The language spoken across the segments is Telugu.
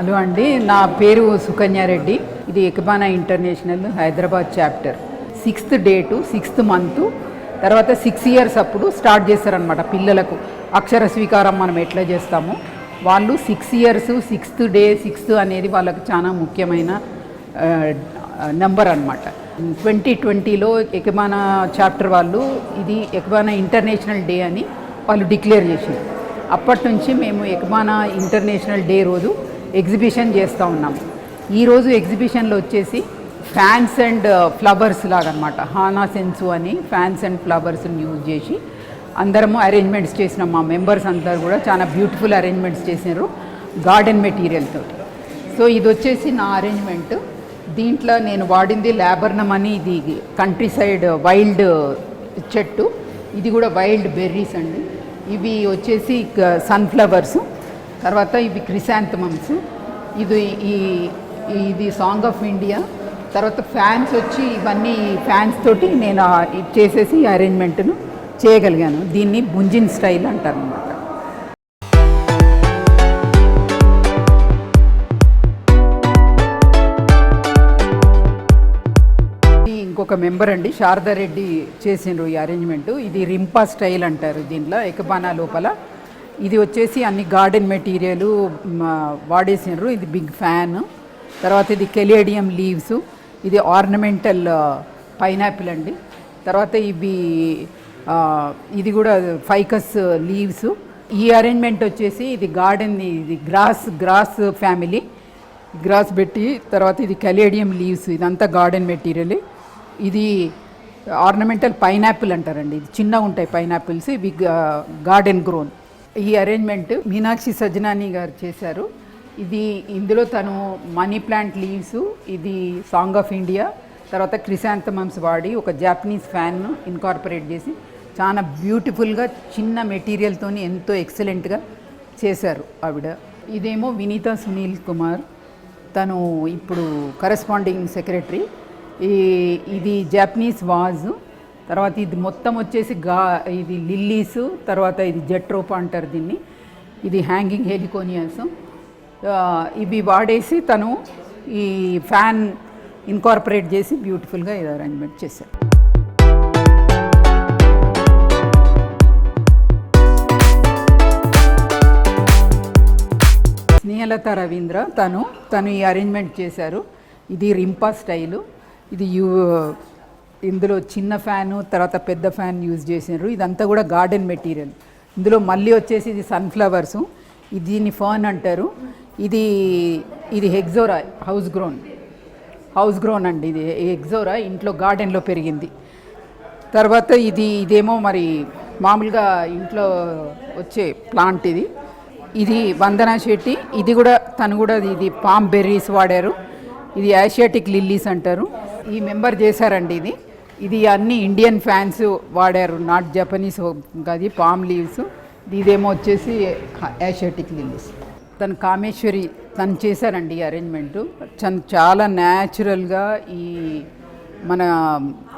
హలో అండి, నా పేరు సుకన్యారెడ్డి. ఇది Ikebana international Hyderabad chapter. 6th date 6th month తర్వాత 6 years అప్పుడు స్టార్ట్ చేస్తారనమాట. పిల్లలకు అక్షర స్వీకారం మనం ఎట్లా చేస్తామో వాళ్ళు 6 years 6th డే 6th అనేది వాళ్ళకు చాలా ముఖ్యమైన నెంబర్ అనమాట. 2020లో ఎకబానా చాప్టర్ వాళ్ళు ఇది ఎకబానా ఇంటర్నేషనల్ డే అని వాళ్ళు డిక్లేర్ చేశారు. అప్పటి నుంచి మేము ఎకబానా ఇంటర్నేషనల్ డే రోజు ఎగ్జిబిషన్ చేస్తూ ఉన్నాము. ఈరోజు ఎగ్జిబిషన్లో వచ్చేసి ఫ్యాన్స్ అండ్ ఫ్లవర్స్ లాగా అనమాట. హానా సెన్సు అని ఫ్యాన్స్ అండ్ ఫ్లవర్స్ని యూజ్ చేసి అందరము అరేంజ్మెంట్స్ చేసినాం. మా మెంబర్స్ అందరు కూడా చాలా బ్యూటిఫుల్ అరేంజ్మెంట్స్ చేసినారు గార్డెన్ మెటీరియల్ తోటి. సో ఇది వచ్చేసి నా అరేంజ్మెంట్. దీంట్లో నేను వాడింది లాబర్నమ్ అని, ఇది కంట్రీ సైడ్ వైల్డ్ చెట్టు. ఇది కూడా వైల్డ్ బెర్రీస్ అండి. ఇవి వచ్చేసి సన్ఫ్లవర్స్, తర్వాత ఇవి క్రిసాంథమమ్స్, ఇది సాంగ్ ఆఫ్ ఇండియా. తర్వాత ఫ్యాన్స్ వచ్చి ఇవన్నీ ఫ్యాన్స్ తోటి నేను చేసేసి అరేంజ్మెంట్ను చేయగలిగాను. దీన్ని బుంజిన్ స్టైల్ అంటారు అన్నమాట. ఇంకొక మెంబర్ అండి శారదారెడ్డి చేసిండ్రు ఈ అరేంజ్మెంటు. ఇది రింపా స్టైల్ అంటారు దీంట్లో ఎకబానా లోపల. ఇది వచ్చేసి అన్ని గార్డెన్ మెటీరియల్ వాడేసిండ్రు. ఇది బిగ్ ఫ్యాన్, తర్వాత ఇది కెలేడియం లీవ్స్, ఇది ఆర్నమెంటల్ పైనాపిల్ అండి. తర్వాత ఇది కూడా ఫైకస్ లీవ్స్. ఈ అరేంజ్మెంట్ వచ్చేసి ఇది గార్డెన్, ఇది గ్రాస్ ఫ్యామిలీ గ్రాస్ పెట్టి, తర్వాత ఇది కెలేడియం లీవ్స్, ఇదంతా గార్డెన్ మెటీరియల్. ఇది ఆర్నమెంటల్ పైనాపిల్ అంటారండి. ఇది చిన్నగా ఉంటాయి పైనాపిల్స్, ఇవి గార్డెన్ గ్రోన్. ఈ అరేంజ్మెంట్ మీనాక్షి సజ్జనాని గారు చేశారు. ఇందులో తను మనీ ప్లాంట్ లీవ్స్, ఇది సాంగ్ ఆఫ్ ఇండియా, తర్వాత క్రిసాంథమమ్స్ వాడి ఒక జాపనీస్ ఫ్యాన్ను ఇన్కార్పొరేట్ చేసి చాలా బ్యూటిఫుల్గా చిన్న మెటీరియల్తో ఎంతో ఎక్సలెంట్గా చేశారు ఆవిడ. ఇదేమో వినీతా సునీల్ కుమార్, తను ఇప్పుడు కరెస్పాండింగ్ సెక్రటరీ. ఇది జాపనీస్ వాజ్. తర్వాత ఇది మొత్తం వచ్చేసి ఇది లిల్లీస్, తర్వాత ఇది జెట్రోపా అంటారు దీన్ని, ఇది హ్యాంగింగ్ హెలికోనియాస్. ఇవి వాడేసి తను ఈ ఫ్యాన్ ఇన్కార్పొరేట్ చేసి బ్యూటిఫుల్గా ఇది అరేంజ్మెంట్ చేశారు. స్నేహలత రవీంద్ర తను ఈ అరేంజ్మెంట్ చేశారు. ఇది రింపా స్టైలు. ఇది ఇందులో చిన్న ఫ్యాను, తర్వాత పెద్ద ఫ్యాన్ యూజ్ చేసినారు. ఇదంతా కూడా గార్డెన్ మెటీరియల్. ఇందులో మళ్ళీ వచ్చేసి ఇది సన్ఫ్లవర్సు, దీన్ని ఫర్న్ అంటారు. ఇది హెక్జోరా, హౌస్ గ్రోన్ అండి. ఇది హెక్జోరా ఇంట్లో గార్డెన్లో పెరిగింది. తర్వాత ఇదేమో మరి మామూలుగా ఇంట్లో వచ్చే ప్లాంట్. ఇది వందనా శెట్టి. తను కూడా ఇది పామ్ బెర్రీస్ వాడారు. ఇది ఆసియాటిక్ లిల్లీస్ అంటారు. ఈ మెంబర్ చేశారండి. ఇది అన్ని ఇండియన్ ఫ్యాన్స్ వాడారు, నాట్ జపనీస్. అది పామ్ లీవ్స్. ఇదేమో వచ్చేసి ఆసియాటిక్ లిల్లీస్. తను కామేశ్వరి తను చేశారండి ఈ అరేంజ్మెంటు. చాలా న్యాచురల్గా ఈ మన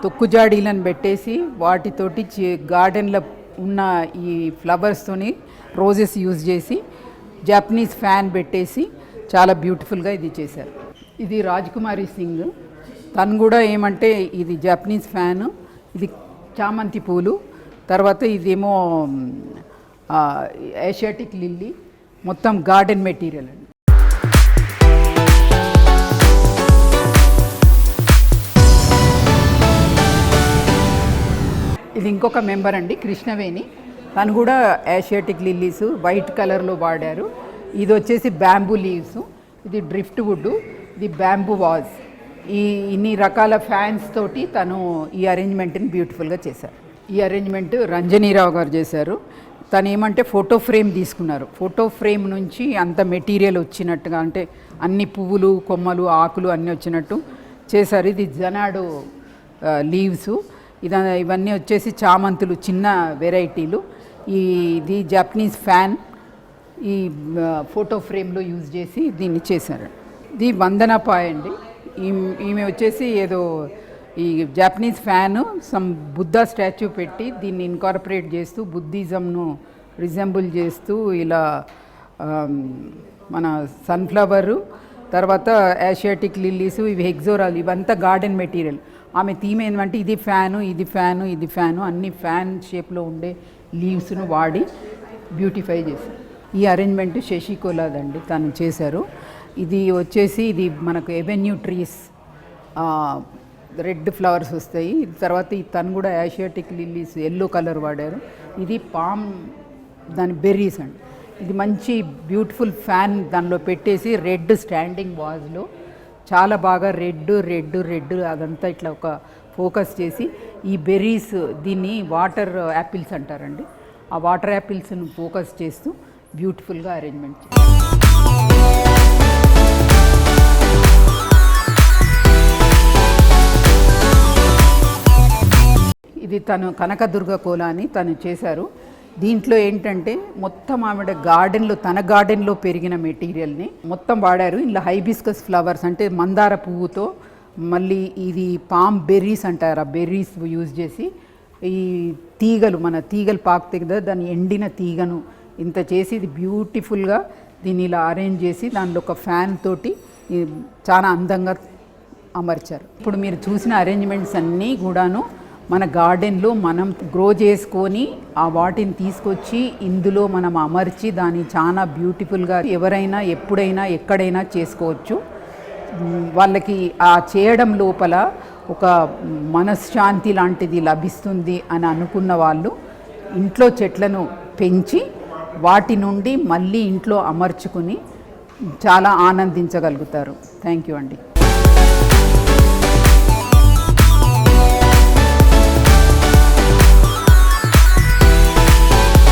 తొక్కుజాడీలను పెట్టేసి వాటితోటి గార్డెన్లో ఉన్న ఈ ఫ్లవర్స్తోని రోజెస్ యూజ్ చేసి జాపనీస్ ఫ్యాన్ పెట్టేసి చాలా బ్యూటిఫుల్గా ఇది చేశారు. ఇది రాజ్కుమారి సింగ్. తను కూడా ఏమంటే ఇది జాపనీస్ ఫ్యాను, ఇది చామంతి పూలు, తర్వాత ఇదేమో ఏషియాటిక్ లిల్లీ, మొత్తం గార్డెన్ మెటీరియల్ అండి. ఇది ఇంకొక మెంబర్ అండి కృష్ణవేణి. తను కూడా ఏషియాటిక్ లిల్లీస్ వైట్ కలర్లో వాడారు. ఇది వచ్చేసి బ్యాంబూ లీవ్స్, ఇది డ్రిఫ్ట్ వుడ్, ఇది బ్యాంబూ వాజ్. ఇన్ని రకాల ఫ్యాన్స్ తోటి తను ఈ అరేంజ్మెంట్ని బ్యూటిఫుల్గా చేశారు. ఈ అరేంజ్మెంట్ రంజనీరావు గారు చేశారు. తను ఏమంటే ఫోటో ఫ్రేమ్ తీసుకున్నారు. ఫోటో ఫ్రేమ్ నుంచి అంత మెటీరియల్ వచ్చినట్టుగా, అంటే అన్ని పువ్వులు, కొమ్మలు, ఆకులు అన్నీ వచ్చినట్టు చేశారు. ఇది జనాడు లీవ్స్. ఇవన్నీ వచ్చేసి చామంతులు, చిన్న వెరైటీలు. ఇది జాపనీస్ ఫ్యాన్ ఈ ఫోటో ఫ్రేమ్లో యూజ్ చేసి దీన్ని చేశారు. ఇది వందనా పాయ్ అండి. ఈమె వచ్చేసి ఏదో ఈ Japanese fan some Buddha statue పెట్టి దీన్ని ఇన్కార్పొరేట్ చేస్తూ బుద్ధిజంను రిజెంబుల్ చేస్తూ ఇలా మన సన్ఫ్లవరు, తర్వాత ఏషియాటిక్ లిల్లీస్, ఇవి హెక్సోరాలు, ఇవంతా గార్డెన్ మెటీరియల్. ఆమె థీమ్ ఏంటంటే ఇది ఫ్యాను, ఇది ఫ్యాను, ఇది ఫ్యాను, అన్ని ఫ్యాన్ షేప్లో ఉండే లీవ్స్ను వాడి బ్యూటిఫై చేశారు. ఈ అరేంజ్మెంట్ శశికోలాదండి, తను చేశారు. ఇది వచ్చేసి ఇది మనకు ఎవెన్యూ ట్రీస్, రెడ్ ఫ్లవర్స్ వస్తాయి. తర్వాత తను కూడా ఏషియాటిక్ లిల్లీస్ ఎల్లో కలర్ వాడారు. ఇది పామ్, దాని బెర్రీస్ అండి. ఇది మంచి బ్యూటిఫుల్ ఫ్యాన్ దానిలో పెట్టేసి రెడ్ స్టాండింగ్ వాజ్లో చాలా బాగా రెడ్ అదంతా ఇట్లా ఒక ఫోకస్ చేసి ఈ బెర్రీస్, దీన్ని వాటర్ యాపిల్స్ అంటారండి, ఆ వాటర్ యాపిల్స్ను ఫోకస్ చేస్తూ బ్యూటిఫుల్గా అరేంజ్మెంట్ చేశారు. ఇది తను కనకదుర్గ కోల అని తను చేశారు. దీంట్లో ఏంటంటే మొత్తం ఆవిడ గార్డెన్లో, తన గార్డెన్లో పెరిగిన మెటీరియల్ని మొత్తం వాడారు. ఇలా హైబిస్కస్ ఫ్లవర్స్ అంటే మందార పువ్వుతో, మళ్ళీ ఇది పామ్ బెర్రీస్ అంటారు, ఆ బెర్రీస్ యూజ్ చేసి ఈ తీగలు, మన తీగలు పాకుతాయి కదా, దాని ఎండిన తీగను ఇంత చేసి ఇది బ్యూటిఫుల్గా దీన్ని ఇలా అరేంజ్ చేసి దానిలో ఒక ఫ్యాన్ తోటి చాలా అందంగా అమర్చారు. ఇప్పుడు మీరు చూసిన అరేంజ్మెంట్స్ అన్నీ కూడాను మన గార్డెన్లో మనం గ్రో చేసుకొని ఆ వాటిని తీసుకొచ్చి ఇందులో మనం అమర్చి దాన్ని చాలా బ్యూటిఫుల్గా ఎవరైనా ఎప్పుడైనా ఎక్కడైనా చేసుకోవచ్చు. వాళ్ళకి ఆ చేయడం లోపల ఒక మనశ్శాంతి లాంటిది లభిస్తుంది అని అనుకున్న వాళ్ళు ఇంట్లో చెట్లను పెంచి వాటి నుండి మళ్ళీ ఇంట్లో అమర్చుకుని చాలా ఆనందించగలుగుతారు. థ్యాంక్ యూ అండి.